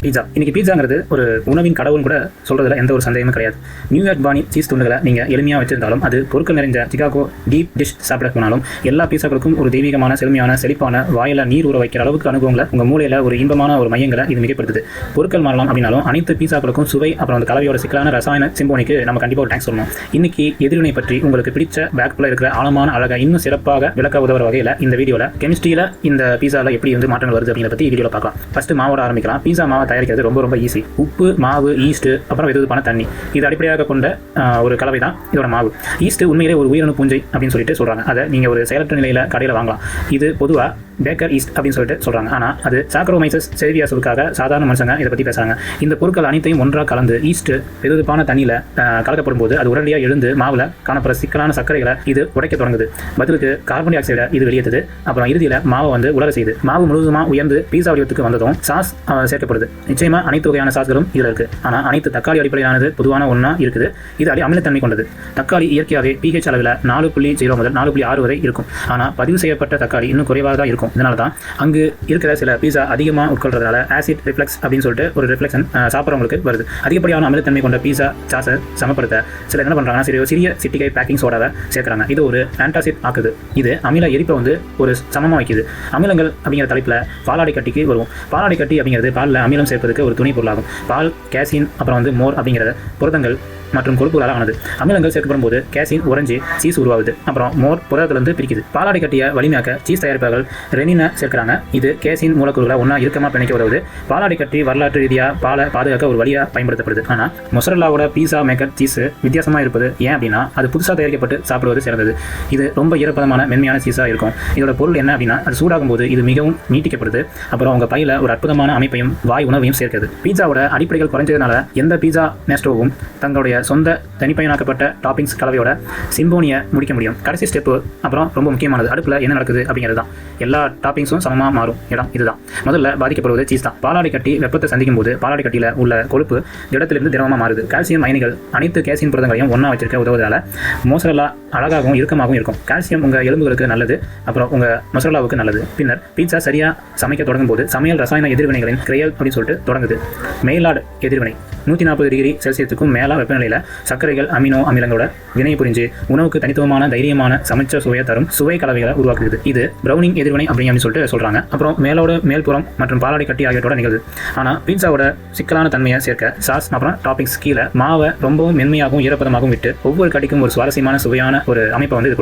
Pizza. இன்னைக்கு பீட்சாங்கிறது ஒரு உணவின் கடவுள் கூட சொல்றதுல எந்த ஒரு சந்தேகமும் கிடையாது. நியூயார்க் பாணி சீஸ் துண்டுகளை நீங்க எளிமையாக வச்சிருந்தாலும், அது பொருட்கள் நிறைந்த சிகாகோ டீப் டிஷ் சாப்பிட போனாலும், எல்லா பீட்சாக்களுக்கும் ஒரு தெய்வீகமான செழுமையான செழிப்பான வாயில நீர் ஊற வைக்கிற அளவுக்கு அனுபவங்களை உங்க மூலையில ஒரு இன்பமான ஒரு மையங்களை இது மிகப்படுத்துது. பொருட்கள் மாறலாம் அப்படின்னாலும் அனைத்து பீட்சாக்களுக்கும் சுவை அப்புறம் அந்த கலவையோட சிக்கலான ரசாயன சிம்போனிக்கு நம்ம கண்டிப்பா ஒரு தேங்க்ஸ் சொல்லணும். இன்னைக்கு எதிர்வினை பற்றி உங்களுக்கு பிடிச்ச பேக்குள்ள இருக்கிற ஆழமான அழகை இன்னும் சிறப்பாக விளக்க உதவுற வகையில் இந்த வீடியோல கெமிஸ்ட்ரியில இந்த பீஸால எப்படி வந்து மாற்றங்கள் வருது அப்படிங்கிற பத்தி வீடியோல பார்க்கலாம். ஃபர்ஸ்ட் மாவோட ஆரம்பிக்கலாம். பீஸா மாவை தயாரிக்கிறது ரொம்ப ஈஸி. உப்பு, மாவு, ஈஸ்ட், அப்புறம் வெதுவெதுப்பான தண்ணி, இது அடிப்படையாக கொண்ட ஒரு கலவை தான் இதோட மாவு. ஈஸ்ட் உண்மையிலே ஒரு உயிரணு பூஞ்சை அப்படின்னு சொல்லிட்டு சொல்றாங்க. அதை நீங்க ஒரு செயலற்ற நிலையில கடையில் வாங்கலாம். இது பொதுவாக பேக்கர் ஈஸ்ட் அப்படின்னு சொல்லிட்டு சொல்றாங்க. ஆனா அது சாக்ரோமைசஸ் செர்வியாசுக்காக சாதாரண மனுஷங்க இதை பத்தி பேசுறாங்க. இந்த பொருட்கள் அனைத்தையும் ஒன்றாக கலந்து ஈஸ்ட் வெதுவெதுப்பான தண்ணியில கலக்கப்படும் போது அது உடனடியாக எழுந்து மாவுல காணப்படுற சிக்கலான சர்க்கரைகளை இது உடைக்க தொடங்குது. பதிலுக்கு கார்பன் டை ஆக்சைடை இது வெளியேற்றுது. அப்புறம் இறுதியில மாவை வந்து உலர செய்யுது. மாவு முழுவதுமா உயர்ந்து பீஸா வடிவத்துக்கு வந்ததும் சாஸ் சேர்க்கப்படுது. நிச்சயமா அனைத்து வகையான சாஸ்களும் இதுல இருக்கு. ஆனா அனைத்து தக்காளி அடிப்படையானது பொதுவான ஒன்னா இருக்குது. இது அமிலத்தன்மை கொண்டது. தக்காளி இயற்கையாகவே pH அளவில் 4.0 முதல் 4.6 வரை இருக்கும். ஆனா பதிவு செய்யப்பட்ட தக்காளி இன்னும் குறைவாக தான் இருக்கும். இதனால தான் அங்கு இருக்கிற சில பீஸா அதிகமாக உட்கொள்றதுனால ஆசிட் ரிஃப்ளெக்ஸ் அப்படின்னு சொல்லிட்டு ஒரு ரிஃப்ளெக்ஷன் சாப்பிட்றவங்களுக்கு வருது. அதிகப்படியான அமிலத்தன்மை கொண்ட பீஸா சாஸை சமப்படுத்த சில என்ன பண்றாங்கன்னா சிறிய சிட்டிகை பேக்கிங் சோடாவை சேர்க்கிறாங்க. இது ஒரு ஆன்டாசிட் ஆக்குது. இது அமில எரிப்பை வந்து ஒரு சமமாக வைக்குது. அமிலங்கள் அப்படிங்கிற தலைப்பில் பாலாடை கட்டிக்கு வருவோம். பாலாடை கட்டி அப்படிங்கிறது பாலில் அமிலம் சேர்ப்பதற்கு ஒரு துணை பொருளாகும். பால், கேசின், அப்புறம் வந்து மோர் அப்படிங்கிற புரதங்கள் மற்றும் கொழுப்புகளால் ஆனது. அமிலங்கள் சேர்க்கப்படும் போது கேசின் உறைஞ்சி சீஸ் உருவாகுது. அப்புறம் மோர் புரதத்திலிருந்து பிரிக்குது. பாலாடை கட்டிய வலிமையாக்க சீஸ் தயாரிப்பாளர்கள் ரெனினை சேர்க்கிறாங்க. இது கேசின் மூலக்கூறுகளை ஒன்றா இறுக்கமாக பிணைக்க உதவுது. பாலாடை கட்டி வரலாற்று ரீதியாக பாலை பாதுகாக்க ஒரு வழியாக பயன்படுத்தப்படுது. ஆனால் மொசரல்லாவோட பீஸா மேக்கர் சீஸ் வித்தியாசமாக இருப்பது ஏன் அப்படின்னா அது புதுசாக தயாரிக்கப்பட்டு சாப்பிடுவது சிறந்தது. இது ரொம்ப ஈரப்பதமான மென்மையான சீஸாக இருக்கும். இதோட பொருள் என்ன அப்படின்னா அது சூடாகும் போது இது மிகவும் நீட்டிக்கப்படுது. அப்புறம் உங்க பையில ஒரு அற்புதமான அமைப்பையும் வாய் உணவையும் சேர்க்குது. பீஸாவோட அடிப்படைகள் குறைஞ்சதுனால எந்த பீஸா மேஸ்டோவும் தங்களுடைய சொந்த தனிப்பயனாக்கப்பட்ட டாப்பிங்ஸ் கலவையோட சிம்போனியை முடிக்க முடியும். கடைசி ஸ்டெப்பு அப்புறம் ரொம்ப முக்கியமானது, அடுப்பில் என்ன நடக்குது அப்படிங்கிறது தான். எல்லா டாப்பிங்ஸும் சமமாக மாறும் இடம் இதுதான். முதல்ல பாதிக்கப்படுவது சீஸ் தான். பாலாடை கட்டி வெப்பத்தை சந்திக்கும் போது பாலாடை கட்டியில் உள்ள கொழுப்பு திடத்திலிருந்து திரவமாக மாறுது. கால்சியம் அயனிகள் அனைத்து கேசின் புரதங்களையும் ஒன்றா வச்சிருக்க உதவுவதால மொசரல்லா அழகாகவும் இறுக்கமாகவும் இருக்கும். கால்சியம் உங்க எலும்புகளுக்கு நல்லது, அப்புறம் உங்க மொசரல்லாவுக்கு நல்லது. பின்னர் பீட்சா சரியா சமைக்க தொடங்கும் போது சமையல் ரசாயன எதிர்வினைகளின் கிரையல் அப்படின்னு சொல்லிட்டு தொடங்குது. மெய்லாட் எதிர்வினை 140 டிகிரி செல்சியஸுக்கும் மேல வெப்பநிலையில சர்க்கரைகள் அமினோ அமிலங்களோட வினை புரிஞ்சு உணவுக்கு தனித்துவமான தைரியமான சமைச்ச சுவையை தரும் சுவை கலவைகளை உருவாக்குது. இது பிரவுனிங் எதிர்வினை அப்படின்னு சொல்லிட்டு சொல்றாங்க. அப்புறம் மேலோட மேல்புறம் மற்றும் பாலாடை கட்டி ஆகியோட நிகழ்வு. ஆனா பீட்சாவோட சிக்கலான தன்மையை சேர்க்க சாஸ் அப்புறம் டாப்பிங்ஸ் கீழே மாவை ரொம்பவும் மென்மையாகவும் ஈரப்பதமாகவும் விட்டு ஒவ்வொரு கட்டிக்கும் ஒரு சுவாரஸ்யமான சுவையான ஒரு அமைப்பை வந்து